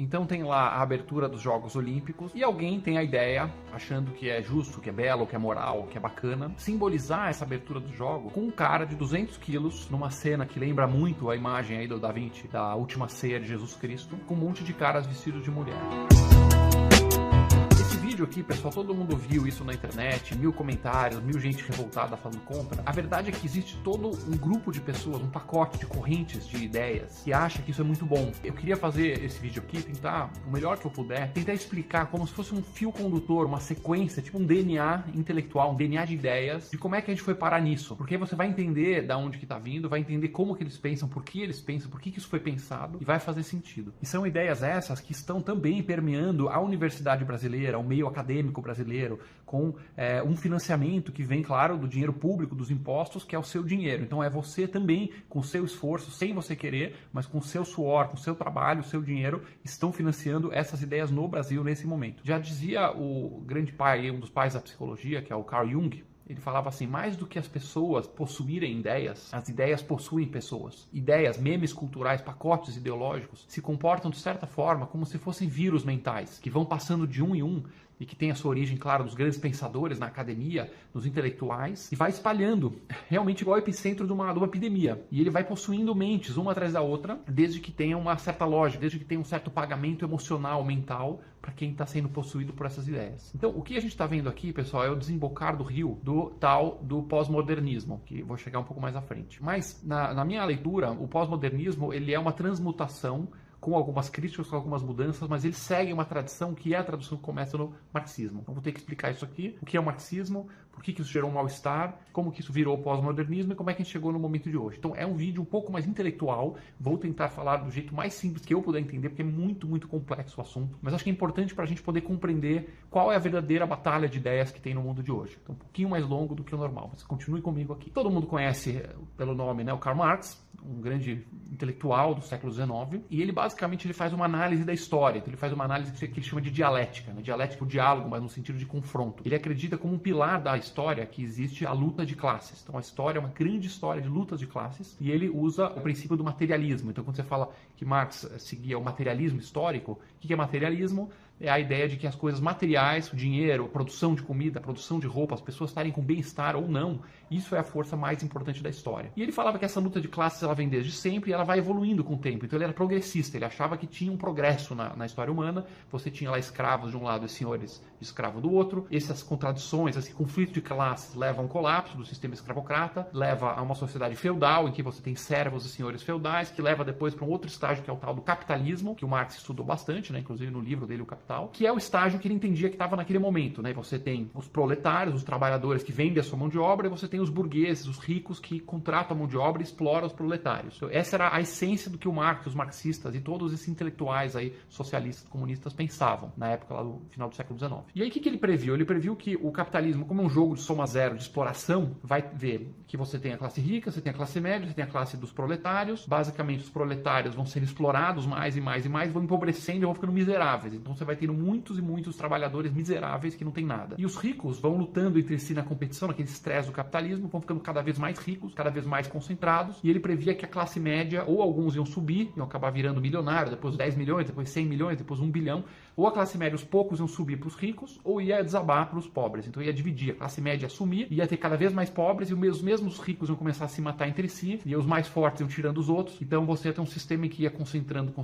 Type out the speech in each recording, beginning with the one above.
Então tem lá a abertura dos Jogos Olímpicos e alguém tem a ideia, achando que é justo, que é belo, que é moral, que é bacana, simbolizar essa abertura do jogo com um cara de 200 quilos numa cena que lembra muito a imagem aí do Da Vinci, da Última Ceia de Jesus Cristo, com um monte de caras vestidos de mulher. Vídeo aqui, pessoal, todo mundo viu isso na internet, 1000 comentários, 1000 gente revoltada falando contra. A verdade é que existe todo um grupo de pessoas, um pacote de correntes de ideias que acha que isso é muito bom. Eu queria fazer esse vídeo aqui, tentar, o melhor que eu puder, tentar explicar como se fosse um fio condutor, uma sequência, tipo um DNA intelectual, um DNA de ideias, de como é que a gente foi parar nisso. Porque aí você vai entender da onde que tá vindo, vai entender como que eles pensam, por que isso foi pensado, e vai fazer sentido. E são ideias essas que estão também permeando a universidade brasileira, o meio acadêmico brasileiro, com um financiamento que vem, claro, do dinheiro público, dos impostos, que é o seu dinheiro. Então é você também, com o seu esforço, sem você querer, mas com o seu suor, com o seu trabalho, o seu dinheiro, estão financiando essas ideias no Brasil nesse momento. Já dizia o grande pai, um dos pais da psicologia, que é o Carl Jung, ele falava assim, mais do que as pessoas possuírem ideias, as ideias possuem pessoas. Ideias, memes culturais, pacotes ideológicos, se comportam de certa forma como se fossem vírus mentais, que vão passando de um em um, e que tem a sua origem, claro, nos grandes pensadores, na academia, nos intelectuais, e vai espalhando, realmente igual ao epicentro de uma epidemia. E ele vai possuindo mentes, uma atrás da outra, desde que tenha uma certa lógica, desde que tenha um certo pagamento emocional, mental, para quem está sendo possuído por essas ideias. Então, o que a gente está vendo aqui, pessoal, é o desembocar do rio do pós-modernismo, que vou chegar um pouco mais à frente. Mas, na minha leitura, o pós-modernismo, ele é uma transmutação com algumas críticas, com algumas mudanças, mas ele segue uma tradição que é a tradição que começa no marxismo. Então vou ter que explicar isso aqui, o que é o marxismo, por que isso gerou um mal-estar, como que isso virou o pós-modernismo e como é que a gente chegou no momento de hoje. Então é um vídeo um pouco mais intelectual, vou tentar falar do jeito mais simples que eu puder entender, porque é muito, muito complexo o assunto, mas acho que é importante para a gente poder compreender qual é a verdadeira batalha de ideias que tem no mundo de hoje. Então um pouquinho mais longo do que o normal, mas continue comigo aqui. Todo mundo conhece pelo nome, né, o Karl Marx, um grande intelectual do século XIX, e ele basicamente ele faz uma análise da história, então ele faz uma análise que ele chama de dialética, né? Dialética, o diálogo, mas no sentido de confronto. Ele acredita como um pilar da história que existe a luta de classes. Então a história é uma grande história de lutas de classes, e ele usa o princípio do materialismo. Então quando você fala que Marx seguia o materialismo histórico, o que é materialismo? É a ideia de que as coisas materiais, o dinheiro, a produção de comida, a produção de roupa, as pessoas estarem com bem-estar ou não, isso é a força mais importante da história. E ele falava que essa luta de classes ela vem desde sempre e ela vai evoluindo com o tempo. Então ele era progressista, ele achava que tinha um progresso na história humana. Você tinha lá escravos de um lado e senhores de escravo do outro. Essas contradições, esse conflito de classes leva a um colapso do sistema escravocrata, leva a uma sociedade feudal em que você tem servos e senhores feudais, que leva depois para um outro estágio que é o tal do capitalismo, que o Marx estudou bastante, né? Inclusive no livro dele, O Capital, que é o estágio que ele entendia que estava naquele momento, né? Você tem os proletários, os trabalhadores que vendem a sua mão de obra, e você tem os burgueses, os ricos que contratam a mão de obra e exploram os proletários. Então, essa era a essência do que o Marx, os marxistas e todos esses intelectuais aí, socialistas, comunistas, pensavam na época lá do final do século XIX. E aí o que ele previu? Ele previu que o capitalismo, como é um jogo de soma zero, de exploração, vai ver que você tem a classe rica, você tem a classe média, você tem a classe dos proletários. Basicamente, os proletários vão sendo explorados mais e mais e mais, vão empobrecendo e vão ficando miseráveis. Então você vai tendo muitos e muitos trabalhadores miseráveis que não tem nada. E os ricos vão lutando entre si na competição, naquele estresse do capitalismo, vão ficando cada vez mais ricos, cada vez mais concentrados, e ele previa que a classe média, ou alguns iam subir, iam acabar virando milionário, depois 10 milhões, depois 100 milhões, depois 1 bilhão, ou a classe média, os poucos iam subir para os ricos, ou ia desabar para os pobres. Então ia dividir, a classe média ia sumir, ia ter cada vez mais pobres, e os mesmos ricos iam começar a se matar entre si, e os mais fortes iam tirando os outros. Então você ia ter um sistema em que ia concentrando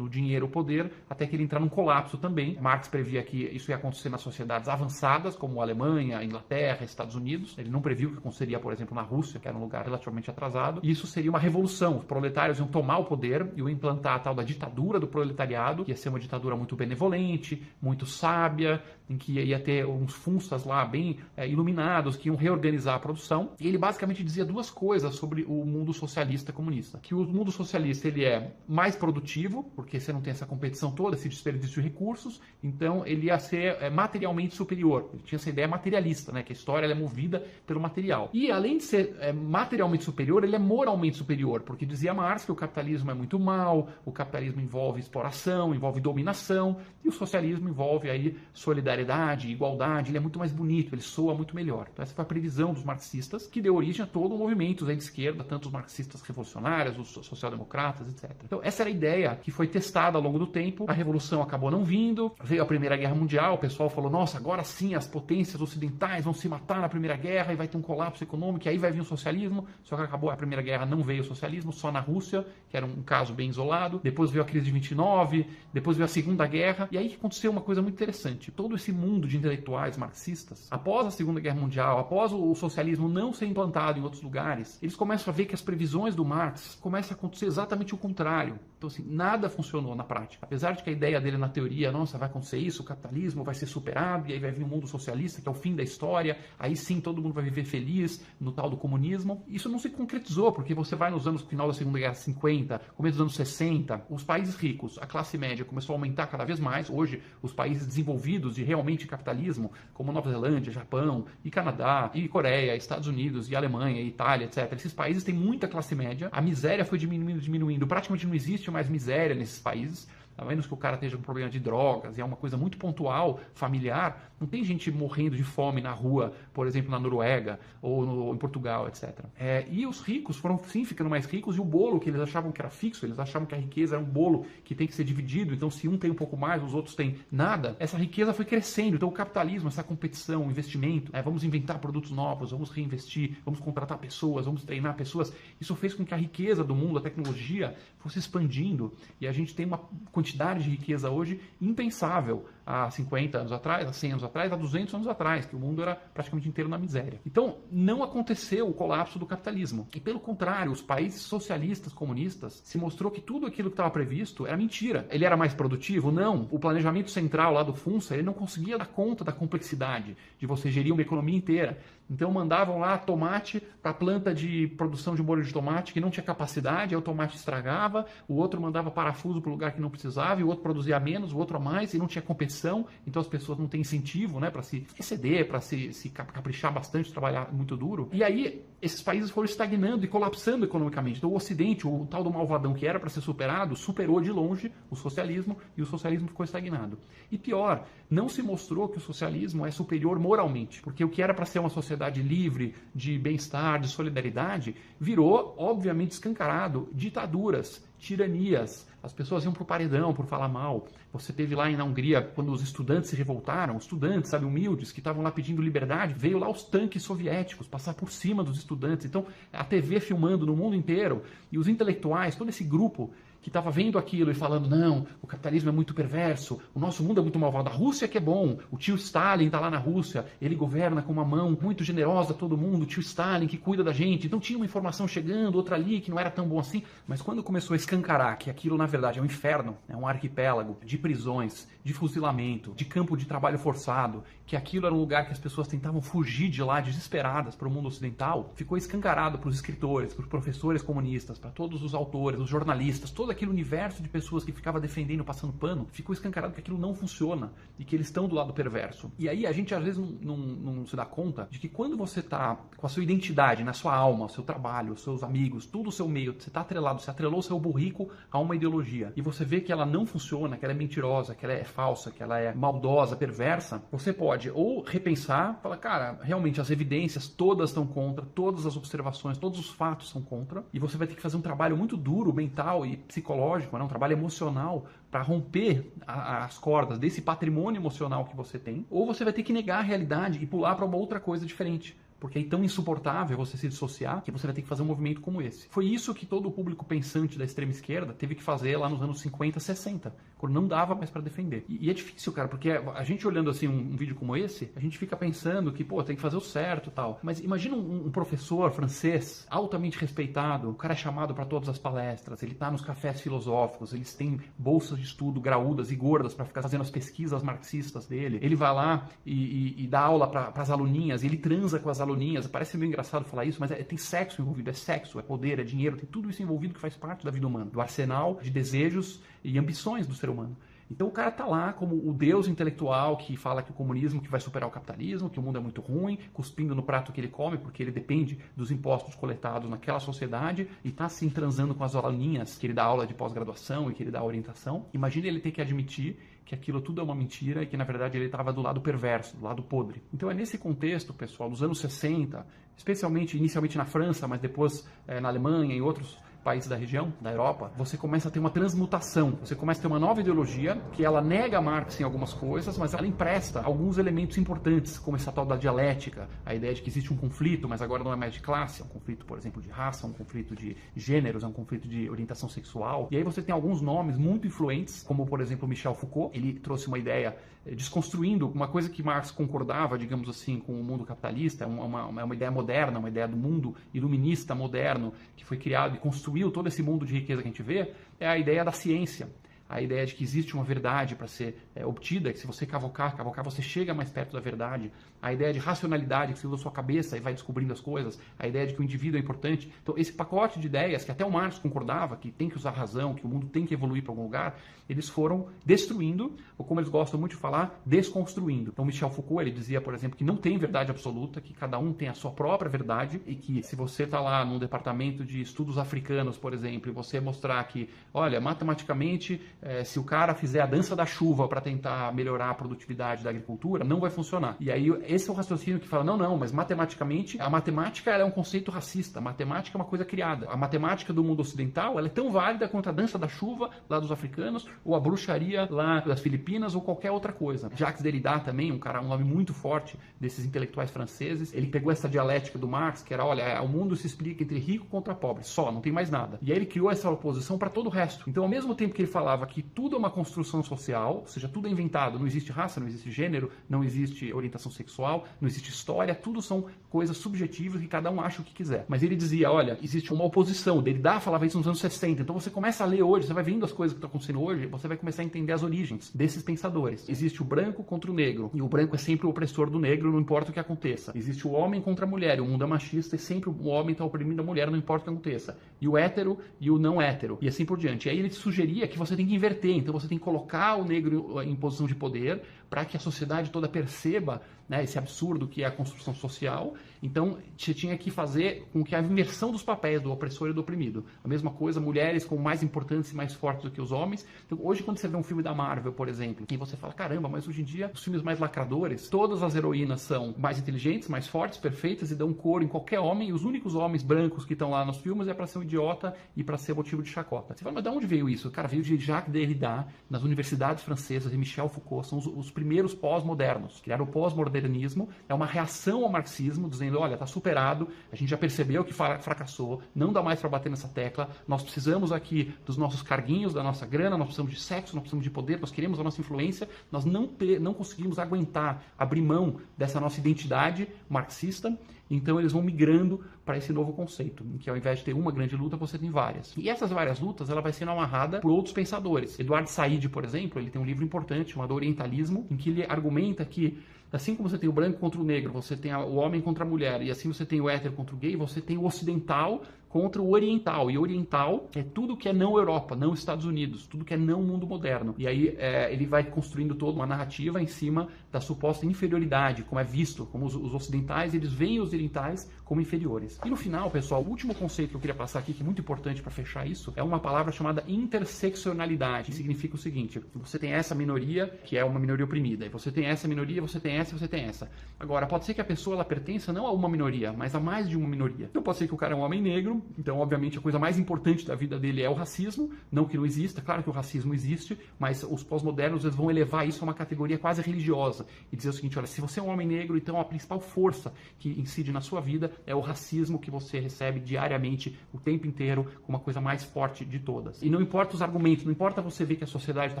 o dinheiro, o poder, até que ele entrar num colapso também. Marx previa que isso ia acontecer nas sociedades avançadas, como a Alemanha, a Inglaterra, Estados Unidos. Ele não previu que aconteceria, por exemplo, na Rússia, que era um lugar relativamente atrasado. E isso seria uma revolução. Os proletários iam tomar o poder, iam implantar a tal da ditadura do proletariado, que ia ser uma ditadura muito benevolente, muito sábia, em que ia ter uns funstas lá bem iluminados, que iam reorganizar a produção. E ele basicamente dizia duas coisas sobre o mundo socialista comunista. Que o mundo socialista ele é mais produtivo, porque você não tem essa competição toda, esse desperdício de recursos, então ele ia ser materialmente superior. Ele tinha essa ideia materialista, né? Que a história ela é movida pelo material. E além de ser materialmente superior, ele é moralmente superior, porque dizia Marx que o capitalismo é muito mal, o capitalismo envolve exploração, envolve dominação, e o socialismo envolve aí solidariedade, igualdade, ele é muito mais bonito, ele soa muito melhor. Então essa foi a previsão dos marxistas, que deu origem a todo um movimento de esquerda, tanto os marxistas revolucionários, os social-democratas, etc. Então essa era a ideia que foi testada ao longo do tempo, a revolução acabou não vindo, veio a Primeira Guerra Mundial, o pessoal falou, nossa, agora sim as potências ocidentais vão se matar na Primeira Guerra e vai ter um colapso econômico, e aí vai vir o socialismo, só que acabou a Primeira Guerra, não veio o socialismo, só na Rússia, que era um caso bem isolado, depois veio a crise de 29, depois veio a Segunda Guerra, e aí aconteceu uma coisa muito interessante, todo esse mundo de intelectuais marxistas, após a Segunda Guerra Mundial, após o socialismo não ser implantado em outros lugares, eles começam a ver que as previsões do Marx começam a acontecer exatamente o contrário. Então, assim, nada funcionou na prática. Apesar de que a ideia dele na teoria, nossa, vai acontecer isso, o capitalismo vai ser superado, e aí vai vir um mundo socialista, que é o fim da história, aí sim todo mundo vai viver feliz no tal do comunismo. Isso não se concretizou, porque você vai nos anos final da Segunda Guerra 50, começo dos anos 60, os países ricos, a classe média começou a aumentar cada vez mais. Hoje, os países desenvolvidos de realmente capitalismo, como Nova Zelândia, Japão, e Canadá, e Coreia, Estados Unidos, e Alemanha, e Itália, etc. Esses países têm muita classe média, a miséria foi diminuindo, praticamente não existe mais miséria nesses países, a menos que o cara esteja com problema de drogas, e é uma coisa muito pontual, familiar, não tem gente morrendo de fome na rua, por exemplo, na Noruega ou em Portugal, etc. E os ricos foram sim ficando mais ricos, e o bolo que eles achavam que era fixo, eles achavam que a riqueza era um bolo que tem que ser dividido, então se um tem um pouco mais, os outros têm nada, essa riqueza foi crescendo. Então o capitalismo, essa competição, o investimento, vamos inventar produtos novos, vamos reinvestir, vamos contratar pessoas, vamos treinar pessoas, isso fez com que a riqueza do mundo, a tecnologia, fosse expandindo, e a gente tem uma quantidade de riqueza hoje impensável há 50 anos atrás, há 100 anos atrás, há 200 anos atrás, que o mundo era praticamente inteiro na miséria. Então, não aconteceu o colapso do capitalismo. E pelo contrário, os países socialistas, comunistas, se mostrou que tudo aquilo que estava previsto era mentira. Ele era mais produtivo? Não. O planejamento central lá do FUNSA, ele não conseguia dar conta da complexidade de você gerir uma economia inteira. Então mandavam lá tomate para a planta de produção de molho de tomate que não tinha capacidade, aí o tomate estragava, o outro mandava parafuso para o lugar que não precisava, e o outro produzia menos, o outro a mais, e não tinha competição, então as pessoas não têm incentivo, né, para se exceder, para se caprichar bastante, trabalhar muito duro. E aí esses países foram estagnando e colapsando economicamente. Então o Ocidente, o tal do malvadão que era para ser superado, superou de longe o socialismo, e o socialismo ficou estagnado. E pior, não se mostrou que o socialismo é superior moralmente, porque o que era para ser uma sociedade livre, de bem-estar, de solidariedade, virou, obviamente, escancarado, ditaduras, tiranias. As pessoas iam pro paredão por falar mal. Você teve lá na Hungria, quando os estudantes se revoltaram, estudantes, sabe, humildes, que estavam lá pedindo liberdade, veio lá os tanques soviéticos passar por cima dos estudantes. Então, a TV filmando no mundo inteiro, e os intelectuais, todo esse grupo que estava vendo aquilo e falando, não, o capitalismo é muito perverso, o nosso mundo é muito malvado, a Rússia que é bom, o tio Stalin está lá na Rússia, ele governa com uma mão muito generosa a todo mundo, o tio Stalin que cuida da gente. Então tinha uma informação chegando, outra ali, que não era tão bom assim, mas quando começou a escancarar que aquilo na verdade é um inferno, é um arquipélago de prisões, de fuzilamento, de campo de trabalho forçado, que aquilo era um lugar que as pessoas tentavam fugir de lá desesperadas para o mundo ocidental, ficou escancarado para os escritores, para os professores comunistas, para todos os autores, os jornalistas, todo aquele universo de pessoas que ficava defendendo, passando pano, ficou escancarado que aquilo não funciona e que eles estão do lado perverso. E aí a gente às vezes não se dá conta de que quando você está com a sua identidade, na sua alma, o seu trabalho, os seus amigos, tudo o seu meio, você está atrelado, você atrelou o seu burrico a uma ideologia e você vê que ela não funciona, que ela é mentirosa, que ela é falsa, que ela é maldosa, perversa, você pode ou repensar, falar, cara, realmente as evidências todas estão contra, todas as observações, todos os fatos são contra, e você vai ter que fazer um trabalho muito duro, mental e psicológico, né? Um trabalho emocional para romper as cordas desse patrimônio emocional que você tem, ou você vai ter que negar a realidade e pular para uma outra coisa diferente. Porque é tão insuportável você se dissociar que você vai ter que fazer um movimento como esse. Foi isso que todo o público pensante da extrema esquerda teve que fazer lá nos anos 50, 60, quando não dava mais para defender. E é difícil, cara, porque a gente olhando assim um vídeo como esse, a gente fica pensando que, pô, tem que fazer o certo e tal. Mas imagina um professor francês altamente respeitado, o cara é chamado para todas as palestras, ele tá nos cafés filosóficos, eles têm bolsas de estudo graúdas e gordas para ficar fazendo as pesquisas marxistas dele. Ele vai lá e dá aula para as aluninhas, e ele transa com as aluninhas. Parece meio engraçado falar isso, mas tem sexo envolvido, é sexo, é poder, é dinheiro, tem tudo isso envolvido que faz parte da vida humana, do arsenal de desejos e ambições do ser humano. Então o cara tá lá como o deus intelectual que fala que o comunismo que vai superar o capitalismo, que o mundo é muito ruim, cuspindo no prato que ele come, porque ele depende dos impostos coletados naquela sociedade e tá assim transando com as aulinhas que ele dá aula de pós-graduação e que ele dá orientação. Imagina ele ter que admitir que aquilo tudo é uma mentira e que na verdade ele estava do lado perverso, do lado podre. Então é nesse contexto, pessoal, dos anos 60, especialmente inicialmente na França, mas depois na Alemanha e outros países da região, da Europa, você começa a ter uma transmutação, você começa a ter uma nova ideologia que ela nega Marx em algumas coisas, mas ela empresta alguns elementos importantes, como essa tal da dialética, a ideia de que existe um conflito, mas agora não é mais de classe, é um conflito, por exemplo, de raça, um conflito de gêneros, é um conflito de orientação sexual. E aí você tem alguns nomes muito influentes, como por exemplo Michel Foucault, ele trouxe uma ideia desconstruindo uma coisa que Marx concordava, digamos assim, com o mundo capitalista, é uma ideia moderna, uma ideia do mundo iluminista moderno, que foi criado e construiu todo esse mundo de riqueza que a gente vê, é a ideia da ciência. A ideia de que existe uma verdade para ser obtida, que se você cavocar, você chega mais perto da verdade. A ideia de racionalidade, que você usa a sua cabeça e vai descobrindo as coisas. A ideia de que o indivíduo é importante. Então, esse pacote de ideias, que até o Marx concordava, que tem que usar razão, que o mundo tem que evoluir para algum lugar, eles foram destruindo, ou como eles gostam muito de falar, desconstruindo. Então, Michel Foucault, ele dizia, por exemplo, que não tem verdade absoluta, que cada um tem a sua própria verdade, e que se você está lá num departamento de estudos africanos, por exemplo, e você mostrar que, olha, matematicamente, se o cara fizer a dança da chuva para tentar melhorar a produtividade da agricultura, não vai funcionar. E aí esse é o raciocínio que fala, não, mas matematicamente, a matemática ela é um conceito racista, a matemática é uma coisa criada. A matemática do mundo ocidental ela é tão válida quanto a dança da chuva lá dos africanos, ou a bruxaria lá das Filipinas, ou qualquer outra coisa. Jacques Derrida também, um nome muito forte desses intelectuais franceses, ele pegou essa dialética do Marx, que era, olha, o mundo se explica entre rico contra pobre, só, não tem mais nada. E aí ele criou essa oposição para todo o resto. Então, ao mesmo tempo que ele falava que tudo é uma construção social, ou seja, tudo é inventado, não existe raça, não existe gênero, não existe orientação sexual, não existe história, tudo são coisas subjetivas que cada um acha o que quiser. Mas ele dizia, olha, existe uma oposição, Derrida falava isso nos anos 60, então você começa a ler hoje, você vai vendo as coisas que estão acontecendo hoje, você vai começar a entender as origens desses pensadores. Existe o branco contra o negro, e o branco é sempre o opressor do negro, não importa o que aconteça. Existe o homem contra a mulher, o mundo é machista e sempre o homem está oprimindo a mulher, não importa o que aconteça. E o hétero e o não hétero, e assim por diante. E aí ele sugeria que você tem que inverter, então você tem que colocar o negro em posição de poder para que a sociedade toda perceba, né, esse absurdo que é a construção social. Então, você tinha que fazer com que a inversão dos papéis do opressor e do oprimido. A mesma coisa, mulheres como mais importantes e mais fortes do que os homens. Então, hoje, quando você vê um filme da Marvel, por exemplo, e você fala, caramba, mas hoje em dia, os filmes mais lacradores, todas as heroínas são mais inteligentes, mais fortes, perfeitas e dão cor em qualquer homem, e os únicos homens brancos que estão lá nos filmes é para ser um idiota e para ser motivo de chacota. Você fala, mas de onde veio isso? Cara, veio de Jacques Derrida, nas universidades francesas, e Michel Foucault, são os primeiros pós-modernos. Criaram o pós-modernismo, é uma reação ao marxismo, dizendo, olha, está superado, a gente já percebeu que fracassou, não dá mais para bater nessa tecla, nós precisamos aqui dos nossos carguinhos, da nossa grana, nós precisamos de sexo, nós precisamos de poder, nós queremos a nossa influência, nós não conseguimos aguentar, abrir mão dessa nossa identidade marxista, então eles vão migrando para esse novo conceito, em que ao invés de ter uma grande luta, você tem várias. E essas várias lutas, ela vai sendo amarrada por outros pensadores. Eduardo Said, por exemplo, ele tem um livro importante chamado Orientalismo, em que ele argumenta que assim como você tem o branco contra o negro, você tem o homem contra a mulher, e assim você tem o hétero contra o gay, você tem o ocidental contra o oriental. E oriental é tudo que é não Europa, não Estados Unidos, tudo que é não mundo moderno. E aí ele vai construindo toda uma narrativa em cima da suposta inferioridade, como é visto, como os ocidentais, eles veem os orientais como inferiores. E no final, pessoal, o último conceito que eu queria passar aqui, que é muito importante para fechar isso, é uma palavra chamada interseccionalidade, que significa o seguinte, você tem essa minoria, que é uma minoria oprimida, e você tem essa minoria, você tem essa e você tem essa. Agora, pode ser que a pessoa ela pertença não a uma minoria, mas a mais de uma minoria. Então pode ser que o cara é um homem negro, então obviamente a coisa mais importante da vida dele é o racismo, não que não exista, claro que o racismo existe, mas os pós-modernos eles vão elevar isso a uma categoria quase religiosa e dizer o seguinte, olha, se você é um homem negro, então a principal força que incide na sua vida é o racismo que você recebe diariamente, o tempo inteiro, como a coisa mais forte de todas. E não importa os argumentos, não importa você ver que a sociedade está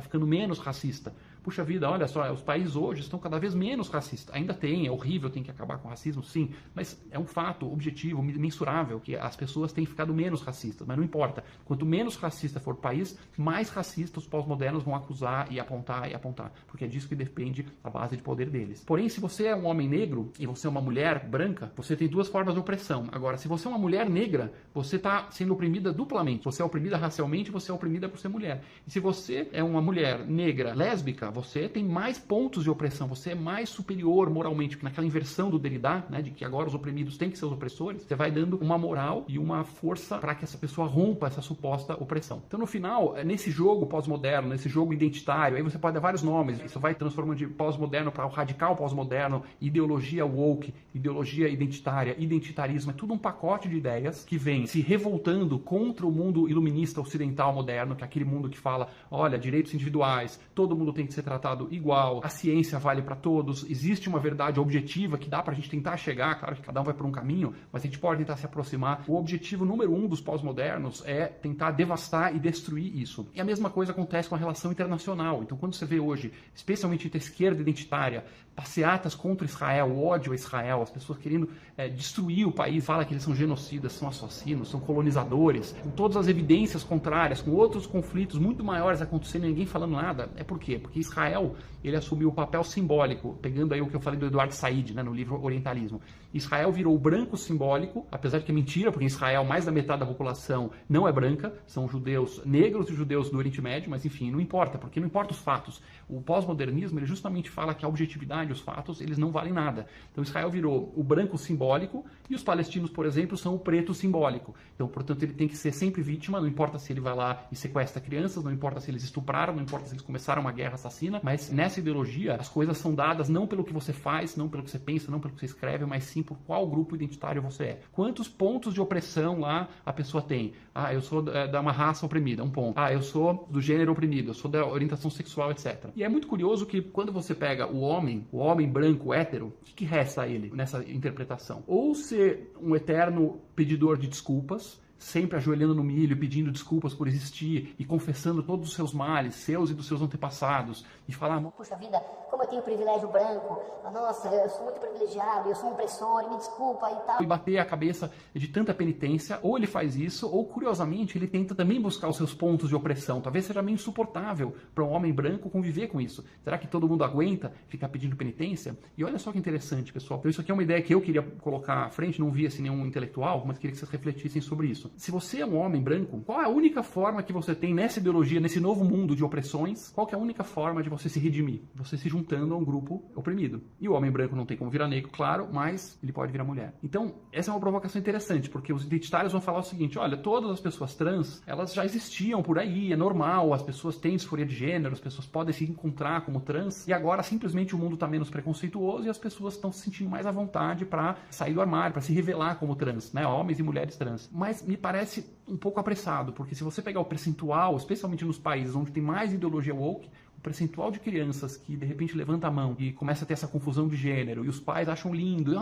ficando menos racista, puxa vida, olha só, os países hoje estão cada vez menos racistas. Ainda tem, é horrível, tem que acabar com o racismo, sim, mas é um fato objetivo, mensurável, que as pessoas têm ficado menos racistas, mas não importa. Quanto menos racista for o país, mais racistas os pós-modernos vão acusar e apontar, porque é disso que depende a base de poder deles. Porém, se você é um homem negro e você é uma mulher branca, você tem duas formas de opressão. Agora, se você é uma mulher negra, você está sendo oprimida duplamente. Você é oprimida racialmente, você é oprimida por ser mulher. E se você é uma mulher negra, lésbica, você tem mais pontos de opressão, você é mais superior moralmente, porque naquela inversão do Derrida, né, de que agora os oprimidos têm que ser os opressores, você vai dando uma moral e uma força para que essa pessoa rompa essa suposta opressão. Então, no final, nesse jogo pós-moderno, nesse jogo identitário, aí você pode dar vários nomes, isso vai transformando de pós-moderno para o radical pós-moderno, ideologia woke, ideologia identitária, identitarismo, é tudo um pacote de ideias que vem se revoltando contra o mundo iluminista ocidental moderno, que é aquele mundo que fala, olha, direitos individuais, todo mundo tem que ser tratado igual, a ciência vale para todos, existe uma verdade objetiva que dá pra gente tentar chegar, claro que cada um vai por um caminho, mas a gente pode tentar se aproximar. O objetivo número 1 dos pós-modernos é tentar devastar e destruir isso. E a mesma coisa acontece com a relação internacional. Então, quando você vê hoje, especialmente entre a esquerda identitária, passeatas contra Israel, o ódio a Israel, as pessoas querendo destruir o país, fala que eles são genocidas, são assassinos, são colonizadores, com todas as evidências contrárias, com outros conflitos muito maiores acontecendo e ninguém falando nada. É por quê? Porque Israel, ele assumiu o papel simbólico, pegando aí o que eu falei do Eduardo Said, né, no livro Orientalismo. Israel virou o branco simbólico, apesar de que é mentira, porque em Israel mais da metade da população não é branca, são judeus negros e judeus do Oriente Médio, mas enfim, não importa, porque não importa os fatos. O pós-modernismo, ele justamente fala que a objetividade, os fatos, eles não valem nada. Então Israel virou o branco simbólico e os palestinos, por exemplo, são o preto simbólico. Então, portanto, ele tem que ser sempre vítima, não importa se ele vai lá e sequestra crianças, não importa se eles estupraram, não importa se eles começaram uma guerra assassina, mas nessa ideologia as coisas são dadas não pelo que você faz, não pelo que você pensa, não pelo que você escreve, mas sim por qual grupo identitário você é. Quantos pontos de opressão lá a pessoa tem? Ah, eu sou da uma raça oprimida, um ponto. Ah, eu sou do gênero oprimido, eu sou da orientação sexual, etc. E é muito curioso que quando você pega o homem branco, hétero, o que resta a ele nessa interpretação? Ou ser um eterno pedidor de desculpas, sempre ajoelhando no milho, pedindo desculpas por existir e confessando todos os seus males, seus e dos seus antepassados, e falar, puxa vida, como eu tenho privilégio branco, nossa, eu sou muito privilegiado, eu sou um opressor, me desculpa e tal. E bater a cabeça de tanta penitência, ou ele faz isso, ou curiosamente ele tenta também buscar os seus pontos de opressão. Talvez seja meio insuportável para um homem branco conviver com isso. Será que todo mundo aguenta ficar pedindo penitência? E olha só que interessante, pessoal. Então isso aqui é uma ideia que eu queria colocar à frente, não vi assim nenhum intelectual, mas queria que vocês refletissem sobre isso. Se você é um homem branco, qual é a única forma que você tem nessa ideologia, nesse novo mundo de opressões, qual que é a única forma de você se redimir? Você se juntando a um grupo oprimido. E o homem branco não tem como virar negro, claro, mas ele pode virar mulher. Então, essa é uma provocação interessante, porque os identitários vão falar o seguinte, olha, todas as pessoas trans, elas já existiam por aí, é normal, as pessoas têm disforia de gênero, as pessoas podem se encontrar como trans, e agora simplesmente o mundo está menos preconceituoso e as pessoas estão se sentindo mais à vontade para sair do armário, para se revelar como trans, né, homens e mulheres trans. Mas me parece um pouco apressado, porque se você pegar o percentual, especialmente nos países onde tem mais ideologia woke, o percentual de crianças que de repente levanta a mão e começa a ter essa confusão de gênero e os pais acham lindo,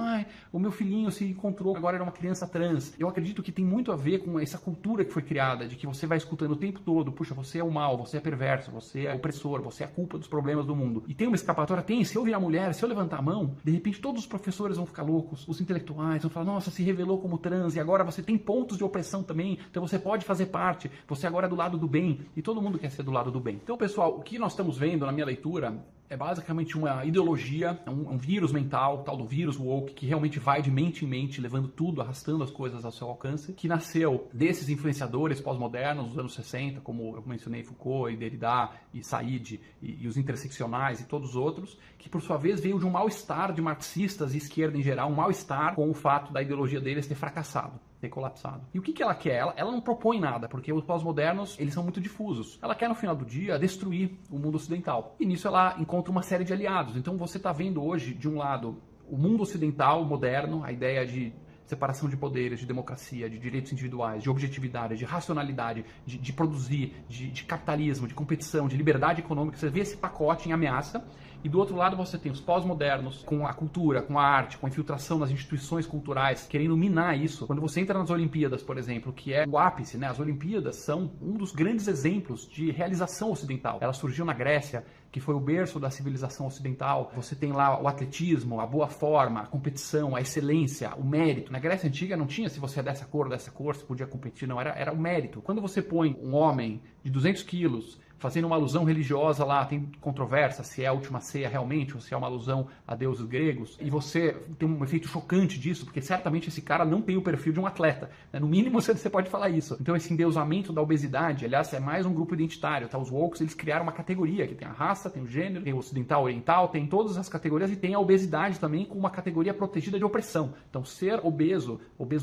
o meu filhinho se encontrou, agora era uma criança trans. Eu acredito que tem muito a ver com essa cultura que foi criada, de que você vai escutando o tempo todo, puxa, você é o mal, você é perverso, você é opressor, você é a culpa dos problemas do mundo. E tem uma escapatória, se eu virar mulher, se eu levantar a mão, de repente todos os professores vão ficar loucos, os intelectuais vão falar, nossa, se revelou como trans e agora você tem pontos de opressão também, então você pode fazer parte, você agora é do lado do bem e todo mundo quer ser do lado do bem. Então, pessoal, o que nós estamos vendo na minha leitura é basicamente uma ideologia, um vírus mental, tal do vírus woke, que realmente vai de mente em mente, levando tudo, arrastando as coisas ao seu alcance, que nasceu desses influenciadores pós-modernos dos anos 60, como eu mencionei Foucault e Derrida e Said e os interseccionais e todos os outros, que por sua vez veio de um mal-estar de marxistas e esquerda em geral, um mal-estar com o fato da ideologia deles ter fracassado, ter colapsado. E o que ela quer? Ela não propõe nada, porque os pós-modernos, eles são muito difusos. Ela quer, no final do dia, destruir o mundo ocidental. E nisso ela encontra uma série de aliados. Então você está vendo hoje, de um lado, o mundo ocidental moderno, a ideia de separação de poderes, de democracia, de direitos individuais, de objetividade, de racionalidade, de produzir, de capitalismo, de competição, de liberdade econômica. Você vê esse pacote em ameaça. E do outro lado você tem os pós-modernos com a cultura, com a arte, com a infiltração nas instituições culturais, querendo minar isso. Quando você entra nas Olimpíadas, por exemplo, que é o ápice, né? As Olimpíadas são um dos grandes exemplos de realização ocidental. Ela surgiu na Grécia, que foi o berço da civilização ocidental. Você tem lá o atletismo, a boa forma, a competição, a excelência, o mérito. Na Grécia Antiga não tinha se você é dessa cor, você podia competir, não, era o mérito. Quando você põe um homem de 200 quilos fazendo uma alusão religiosa lá, tem controvérsia se é a última ceia realmente ou se é uma alusão a deuses gregos, e você tem um efeito chocante disso, porque certamente esse cara não tem o perfil de um atleta, né? No mínimo você pode falar isso. Então esse endeusamento da obesidade, aliás, é mais um grupo identitário, tá? Os woke, eles criaram uma categoria, que tem a raça, tem o gênero, tem o ocidental, oriental, tem todas as categorias, e tem a obesidade também com uma categoria protegida de opressão. Então ser obeso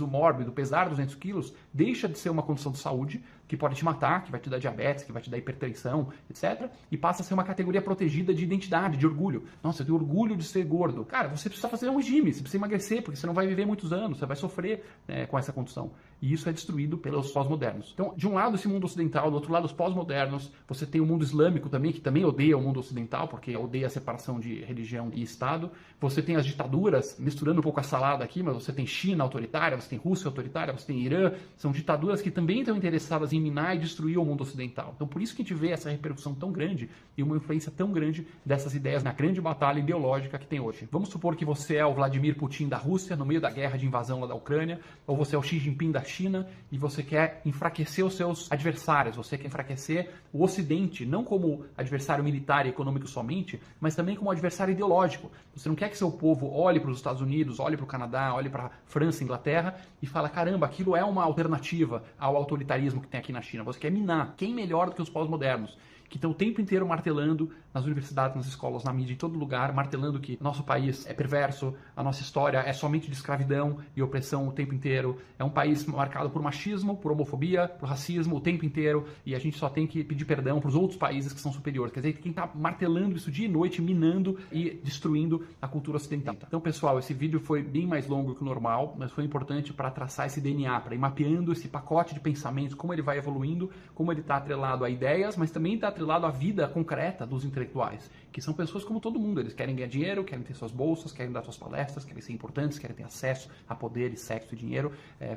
mórbido, pesar 200 quilos, deixa de ser uma condição de saúde, que pode te matar, que vai te dar diabetes, que vai te dar hipertensão, etc. E passa a ser uma categoria protegida de identidade, de orgulho. Nossa, eu tenho orgulho de ser gordo. Cara, você precisa fazer um regime, você precisa emagrecer, porque você não vai viver muitos anos, você vai sofrer com essa condição. E isso é destruído pelos pós-modernos. Então, de um lado esse mundo ocidental, do outro lado os pós-modernos, você tem o mundo islâmico também, que também odeia o mundo ocidental, porque odeia a separação de religião e Estado. Você tem as ditaduras, misturando um pouco a salada aqui, mas você tem China autoritária, você tem Rússia autoritária, você tem Irã, são ditaduras que também estão interessadas em minar e destruir o mundo ocidental. Então, por isso que a gente vê essa repercussão tão grande e uma influência tão grande dessas ideias na grande batalha ideológica que tem hoje. Vamos supor que você é o Vladimir Putin da Rússia, no meio da guerra de invasão lá da Ucrânia, ou você é o Xi Jinping da China e você quer enfraquecer os seus adversários, você quer enfraquecer o Ocidente, não como adversário militar e econômico somente, mas também como adversário ideológico. Você não quer que seu povo olhe para os Estados Unidos, olhe para o Canadá, olhe para a França, Inglaterra e fala, caramba, aquilo é uma alternativa ao autoritarismo que tem aqui na China. Você quer minar. Quem melhor do que os pós-modernos? Que estão o tempo inteiro martelando nas universidades, nas escolas, na mídia, em todo lugar, martelando que nosso país é perverso, a nossa história é somente de escravidão e opressão o tempo inteiro, é um país marcado por machismo, por homofobia, por racismo o tempo inteiro, e a gente só tem que pedir perdão para os outros países que são superiores. Quer dizer, quem está martelando isso dia e noite, minando e destruindo a cultura ocidental. Então, pessoal, esse vídeo foi bem mais longo que o normal, mas foi importante para traçar esse DNA, para ir mapeando esse pacote de pensamentos, como ele vai evoluindo, como ele está atrelado a ideias, mas também está atrelado à vida concreta dos intelectuais, que são pessoas como todo mundo. Eles querem ganhar dinheiro, querem ter suas bolsas, querem dar suas palestras, querem ser importantes, querem ter acesso a poder, sexo e dinheiro,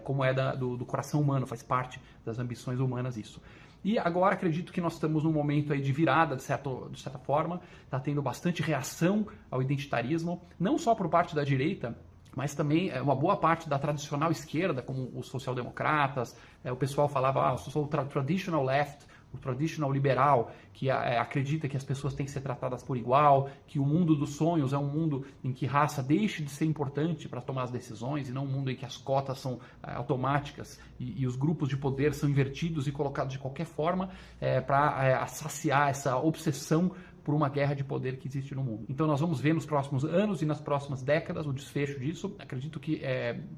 como é do coração humano, faz parte das ambições humanas isso. E agora acredito que nós estamos num momento aí de virada, de certa forma, está tendo bastante reação ao identitarismo, não só por parte da direita, mas também uma boa parte da tradicional esquerda, como os social-democratas, o pessoal falava, eu sou o traditional left, o traditional liberal, que acredita que as pessoas têm que ser tratadas por igual, que o mundo dos sonhos é um mundo em que raça deixe de ser importante para tomar as decisões, e não um mundo em que as cotas são automáticas e os grupos de poder são invertidos e colocados de qualquer forma para saciar essa obsessão por uma guerra de poder que existe no mundo. Então nós vamos ver nos próximos anos e nas próximas décadas o desfecho disso. Acredito que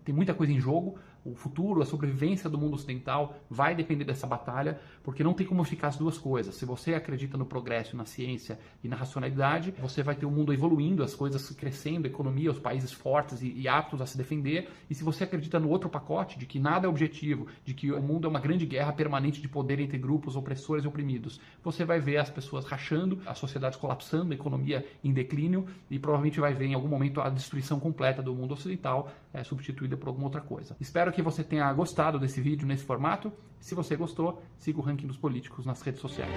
tem muita coisa em jogo. O futuro, a sobrevivência do mundo ocidental vai depender dessa batalha, porque não tem como ficar as duas coisas. Se você acredita no progresso, na ciência e na racionalidade, você vai ter o mundo evoluindo, as coisas crescendo, a economia, os países fortes e aptos a se defender. E se você acredita no outro pacote, de que nada é objetivo, de que o mundo é uma grande guerra permanente de poder entre grupos opressores e oprimidos, você vai ver as pessoas rachando, a sociedade colapsando, a economia em declínio, e provavelmente vai ver em algum momento a destruição completa do mundo ocidental, substituída por alguma outra coisa. Espero que você tenha gostado desse vídeo nesse formato. Se você gostou, siga o Ranking dos Políticos nas redes sociais.